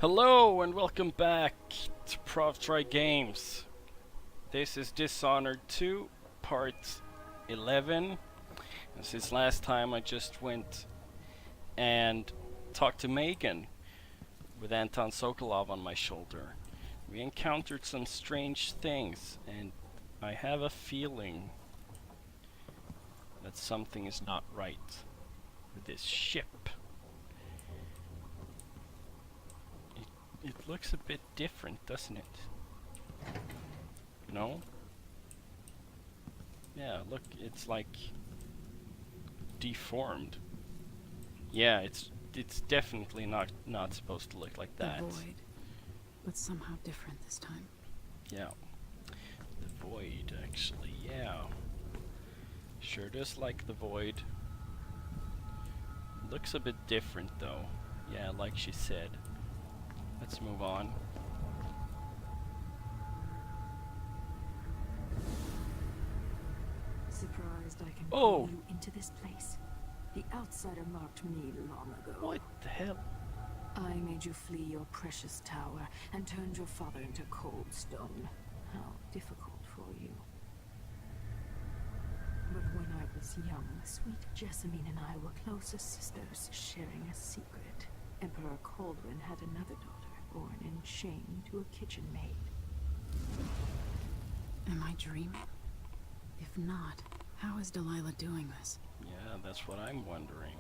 Hello and welcome back to ProvTryGames. This is Dishonored 2, part 11. And since last time I just went and talked to Megan with Anton Sokolov on my shoulder. We encountered some strange things and I have a feeling that something is not right with this ship. It looks a bit different, doesn't it? No? Yeah, look, it's like deformed. Yeah, it's definitely not supposed to look like that. The void, but somehow different this time. Yeah. The void, actually, yeah. Sure does like the void. Looks a bit different though. Yeah, like she said. Let's move on. Surprised I can Oh! pull you into this place. The outsider marked me long ago. What the hell? I made you flee your precious tower and turned your father into cold stone. How difficult for you. But when I was young, sweet Jessamine and I were close as sisters, sharing a secret. Emperor Cauldron had another daughter, born in shame to a kitchen maid. Am I dreaming? If not, how is Delilah doing this? Yeah, that's what I'm wondering.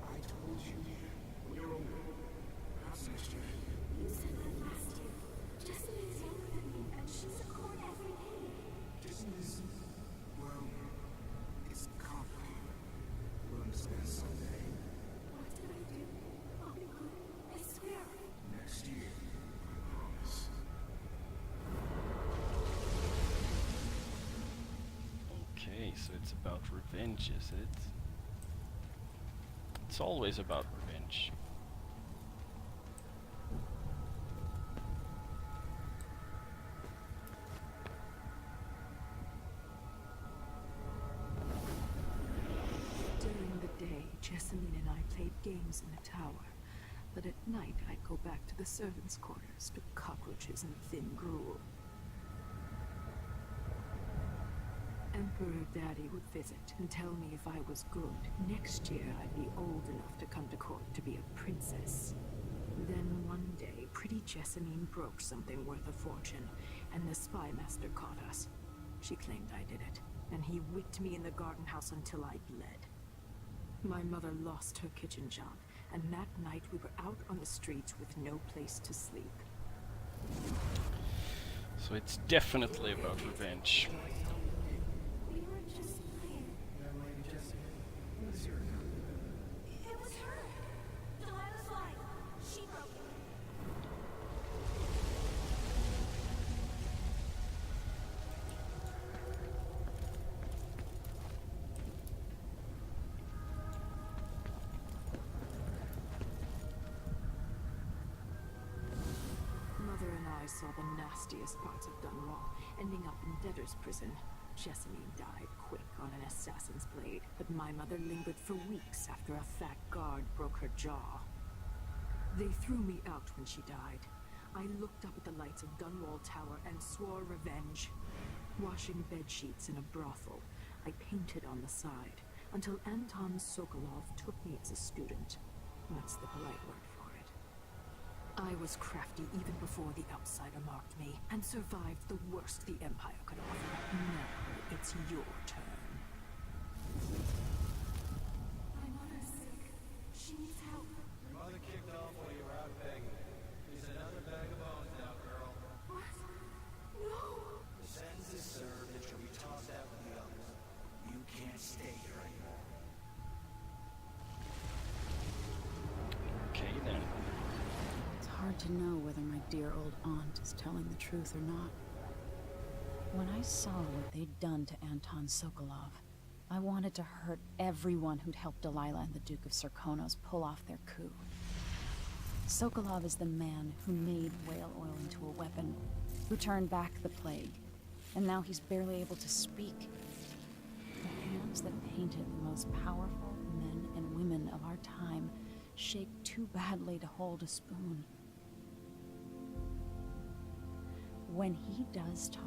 I told you, when you're older, perhaps next year. You said that last year. Jessamine's younger than me, and she's at court every day. Jason is, well, it's complicated. You'll understand someday. What did I do? I'll be good. I swear. Next year, I promise. Okay, so it's about revenge, is it? It's always about revenge. During the day, Jessamine and I played games in the tower. But at night, I'd go back to the servants' quarters to cockroaches and thin gruel. Emperor Daddy would visit and tell me if I was good. Next year, I'd be old enough to come to court to be a princess. Then one day, pretty Jessamine broke something worth a fortune, and the spy master caught us. She claimed I did it, and he whipped me in the garden house until I bled. My mother lost her kitchen job, and that night we were out on the streets with no place to sleep. So it's definitely about revenge. We were just playing. It was her. Delilah's life. She broke it. Mother and I saw the nastiest parts of done wrong, ending up in debtor's prison. Jessamine died quick on an assassin's blade, but my mother lingered for weeks after a fat guard broke her jaw. They threw me out when she died. I looked up at the lights of Dunwall Tower and swore revenge. Washing bed sheets in a brothel, I painted on the side, until Anton Sokolov took me as a student. That's the polite word for it. I was crafty even before the outsider marked me, and survived the worst the Empire could offer. Now it's your turn. My mother's sick. She needs help. Your mother kicked off while you were out begging. Here's another bag of bones now, girl. What? No. The sentence is served and you'll be tossed out with the others. You can't stay here anymore. Okay then. It's hard to know whether my dear old aunt is telling the truth or not. When I saw what they'd done to Anton Sokolov, I wanted to hurt everyone who'd helped Delilah and the Duke of Serkonos pull off their coup. Sokolov is the man who made whale oil into a weapon, who turned back the plague, and now he's barely able to speak. The hand dialogues that painted the most powerful men and women of our time shake too badly to hold a spoon. When he does talk,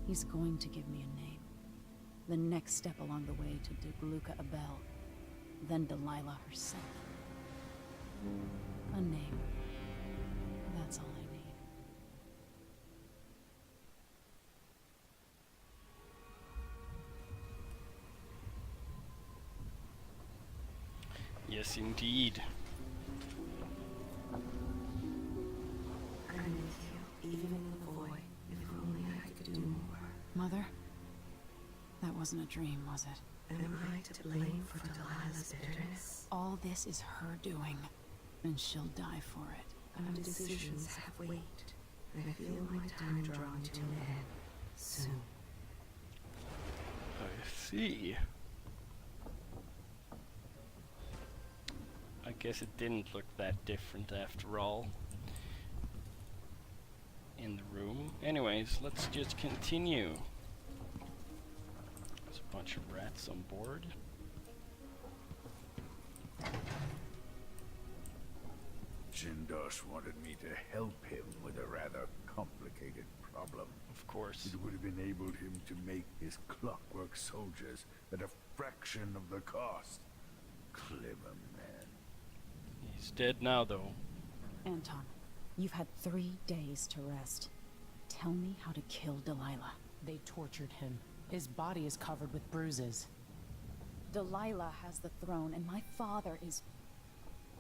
he's going to give me a name. The next step along the way to Degluca Abel, then Delilah herself. A name. That's all I need. Yes, indeed. I miss you, even in the void. If only I could do more. Mother? That wasn't a dream, was it? Am I to blame for Delilah's bitterness? All this is her doing, and she'll die for it. Our decisions have weight. I feel my time drawing to an end soon. I see. I guess it didn't look that different after all in the room. Anyways, let's just continue. There's a bunch of rats on board. Jindosh wanted me to help him with a rather complicated problem. Of course. It would have enabled him to make his clockwork soldiers at a fraction of the cost. Clever man. He's dead now, though. Anton, you've had 3 days to rest. Tell me how to kill Delilah. They tortured him. His body is covered with bruises. Delilah has the throne, and my father is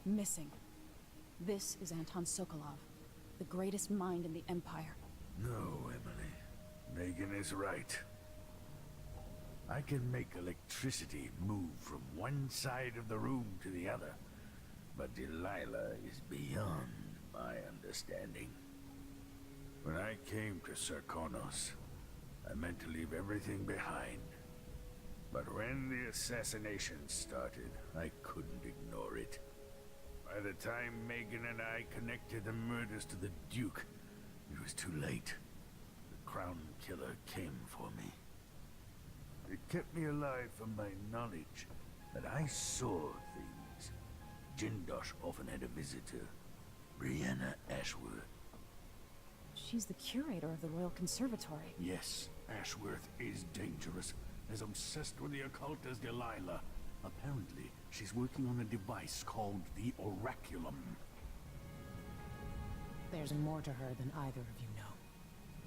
missing. This is Anton Sokolov, the greatest mind in the Empire. No, Emily. Megan is right. I can make electricity move from one side of the room to the other, but Delilah is beyond my understanding. When I came to Sarkonos, I meant to leave everything behind. But when the assassination started, I couldn't ignore it. By the time Megan and I connected the murders to the Duke, it was too late. The Crown Killer came for me. It kept me alive from my knowledge that I saw things. Jindosh often had a visitor, Breanne Ashworth. She's the curator of the Royal Conservatory. Yes, Ashworth is dangerous, as obsessed with the occult as Delilah. Apparently, she's working on a device called the Oraculum. There's more to her than either of you know.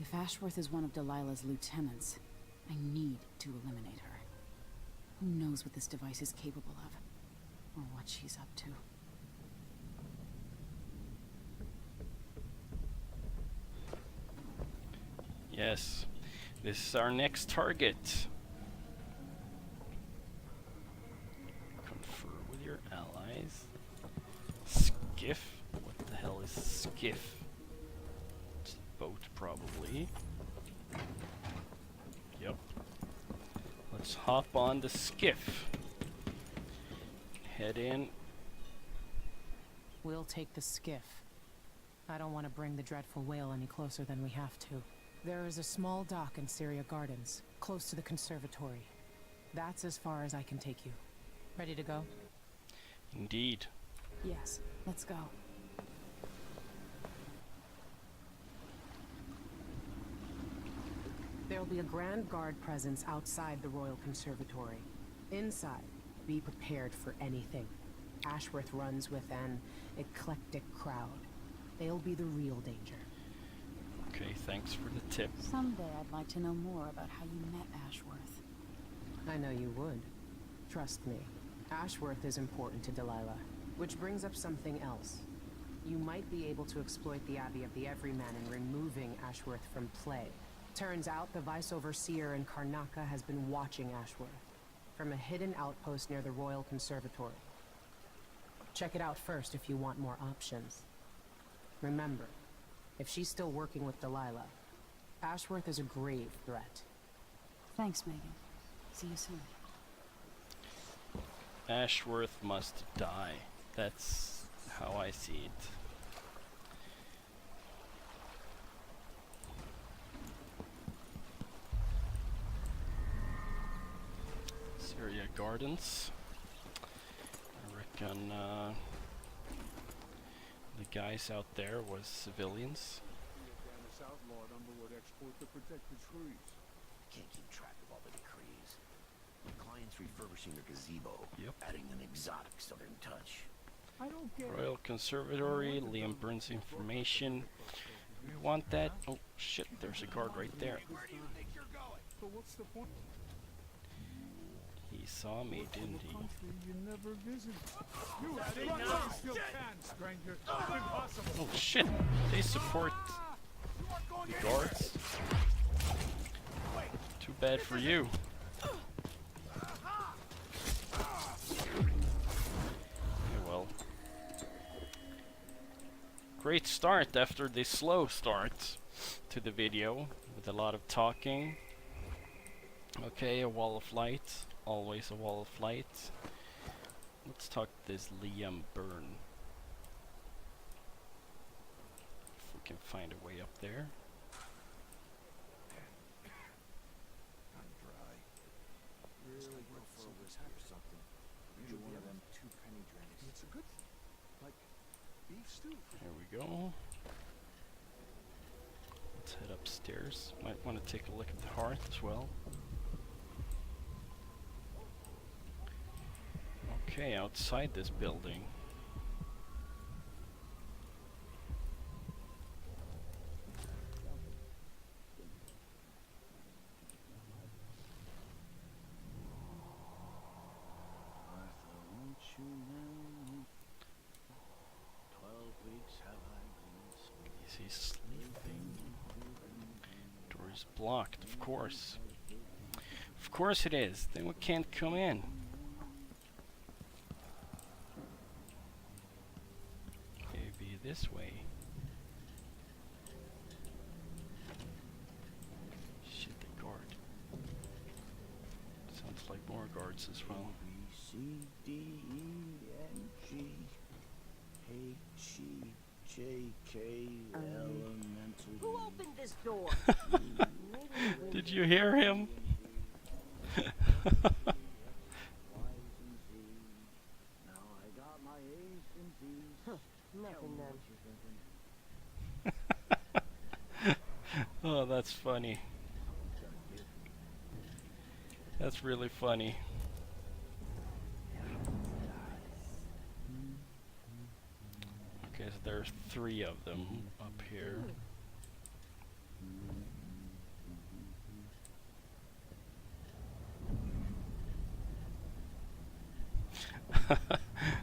If Ashworth is one of Delilah's lieutenants, I need to eliminate her. Who knows what this device is capable of, or what she's up to. Yes, this is our next target. Confer with your allies. Skiff? What the hell is skiff? It's a boat, probably. Yep. Let's hop on the skiff. Head in. We'll take the skiff. I don't want to bring the dreadful whale any closer than we have to. There is a small dock in Syria Gardens, close to the conservatory. That's as far as I can take you. Ready to go? Indeed. Yes, let's go. There'll be a Grand Guard presence outside the Royal Conservatory. Inside, be prepared for anything. Ashworth runs with an eclectic crowd. They'll be the real danger. Okay, thanks for the tip. Someday I'd like to know more about how you met Ashworth. I know you would. Trust me. Ashworth is important to Delilah. Which brings up something else. You might be able to exploit the Abbey of the Everyman in removing Ashworth from play. Turns out the Vice Overseer in Karnaca has been watching Ashworth from a hidden outpost near the Royal Conservatory. Check it out first if you want more options. Remember, if she's still working with Delilah, Ashworth is a grave threat. Thanks, Megan. See you soon. Ashworth must die. That's how I see it. gardens. I reckon the guys out there was civilians. Can't keep track of all the decrees. My client's refurbishing their gazebo, Yep. adding an exotic southern touch. Royal Conservatory, Liam Burns information. We want that. Oh shit, there's a guard right there. Where do you think you're going? So what's the point? He saw me, didn't he? You never visit. You still can, stranger. Impossible. Oh shit, they support the guards. Too bad for you. Okay, well. Great start after the slow start to the video with a lot of talking. Okay, a wall of light. Always a wall of light. Let's talk to this Liam Byrne. If we can find a way up there. I'm dry. Really go for a whiskey or something. Usually one of them 2 penny drinks. It's a good thing. Like beef stew. Here we go. Let's head upstairs. Might want to take a look at the hearth as well. Okay, outside this building. Martha, won't you know? 12 weeks have I been Is he sleeping? Door is blocked, of course. Of course it is. Then we can't come in. Maybe this way. Shit, the guard. Sounds like more guards as well. B, C, D, E, N, G, H, E, J, K, elemental. Who opened this door? Did you hear him? Y and Z. Now I got my A's and B's. Nothing then. Oh, that's funny. That's really funny. Okay, so there's 3 of them up here.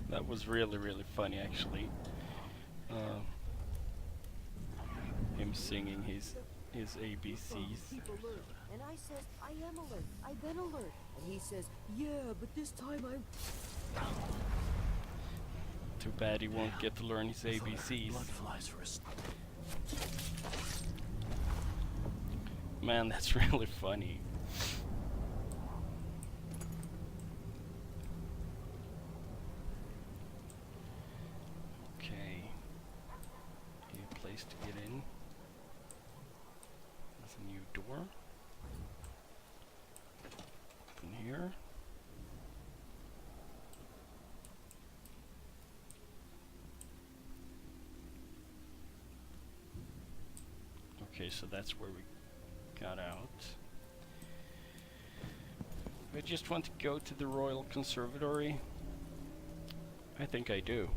That was really, really funny, actually. Him singing his ABCs. Keep alert. And I says, I am alert. I've been alert. And he says, yeah, but this time I'm... Too bad he won't get to learn his ABCs. Blood flies for us. Man, that's really funny. Okay. Need a place to get in. There's a new door. Open here. Okay, so that's where we got out. I just want to go to the Royal Conservatory. I think I do.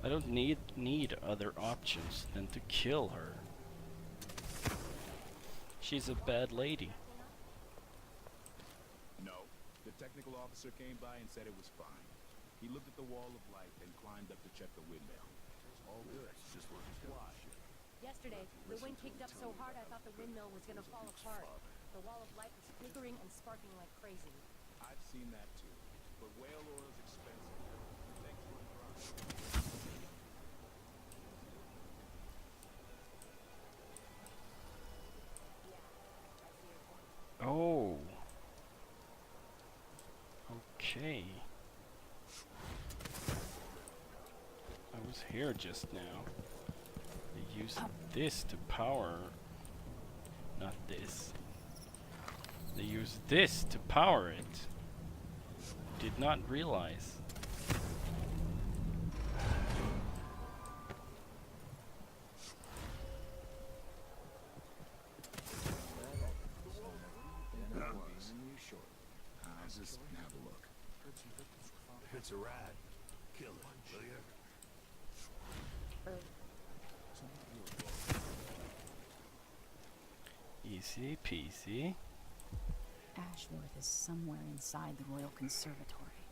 I don't need other options than to kill her. She's a bad lady. No. The technical officer came by and said it was fine. He looked at the wall of light, then climbed up to check the windmill. All good. It's just working. Why? Yesterday, the wind kicked up so hard I thought the windmill was gonna fall apart. The wall of light was flickering and sparking like crazy. I've seen that too. But whale oil's expensive. Things run dry. Oh. Okay. I was here just now. They use this to power. Not this. They use this to power it. did not realize. How's this? Have a look. It's a rat. Kill it, will you? Easy peasy. Ashworth is somewhere inside the Royal Conservatory.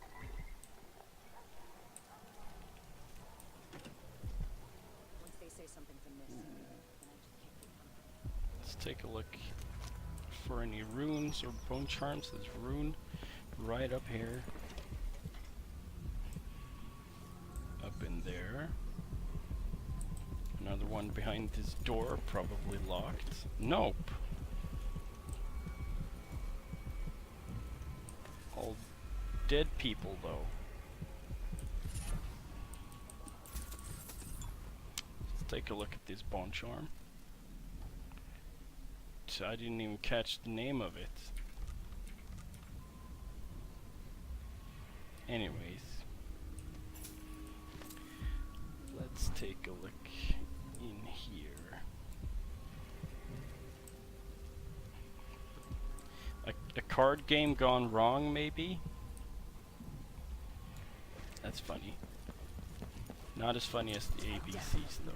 Once they say something's amiss, then I just can't keep them. Let's take a look for any runes or bone charms. There's a rune right up here. Up in there. Another one behind this door, probably locked. Nope. All dead people though. Let's take a look at this bone charm. So I didn't even catch the name of it. Anyways, let's take a look in here. A card game gone wrong, maybe? That's funny. Not as funny as the ABCs, though.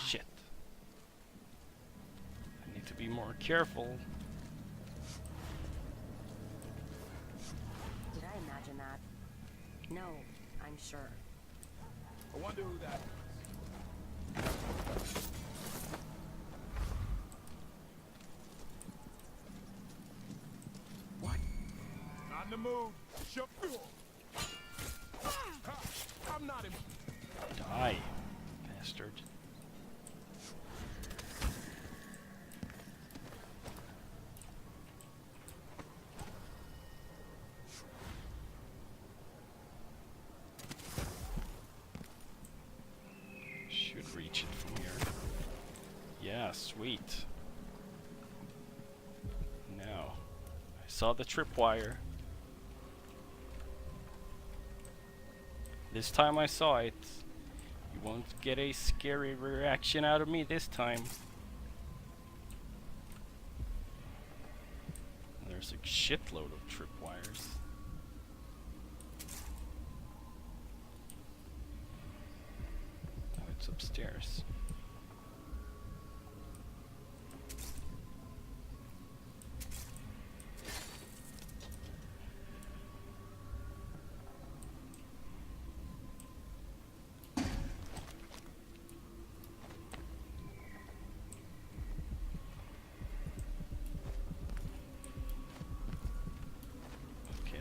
Shit. I need to be more careful. Did I imagine that? No, I'm sure. I wonder who that What? On the move. Shut. I'm not in. Die, bastard. Should reach it from here. Yeah, sweet. Now, I saw the tripwire. This time I saw it. You won't get a scary reaction out of me this time. There's a shitload of tripwires. Oh, it's upstairs.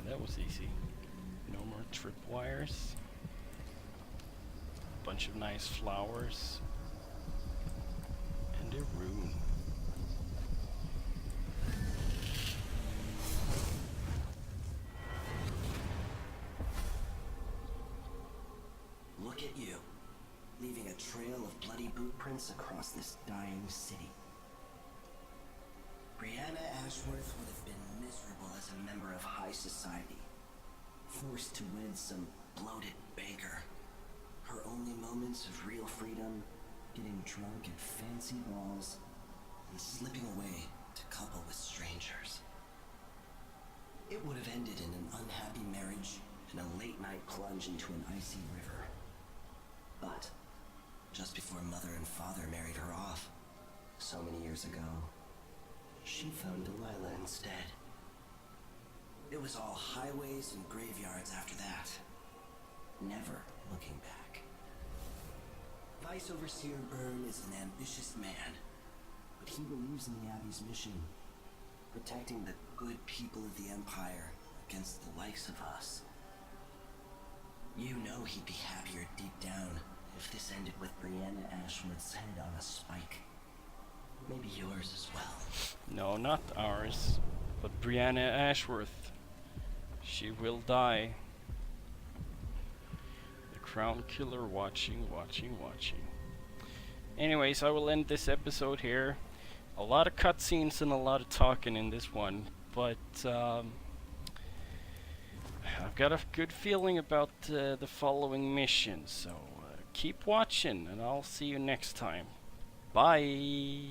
That was easy. No more tripwires. Bunch of nice flowers. And a rune. Look at you, leaving a trail of bloody boot prints across this dying city. Breanne Ashworth would have been miserable as a member of high society, forced to wed some bloated banker. Her only moments of real freedom, getting drunk at fancy balls, and slipping away to couple with strangers. It would have ended in an unhappy marriage and a late-night plunge into an icy river. But, just before Mother and Father married her off, so many years ago, she found Delilah instead. It was all highways and graveyards after that. Never looking back. Vice Overseer Byrne is an ambitious man, but he believes in the Abbey's mission, protecting the good people of the Empire against the likes of us. You know he'd be happier deep down if this ended with Breanne Ashworth's head on a spike. Maybe yours as well. No, not ours, but Breanne Ashworth. She will die. The Crown Killer watching. Anyways, I will end this episode here. A lot of cutscenes and a lot of talking in this one, but I've got a good feeling about the following mission, so keep watching and I'll see you next time. Bye!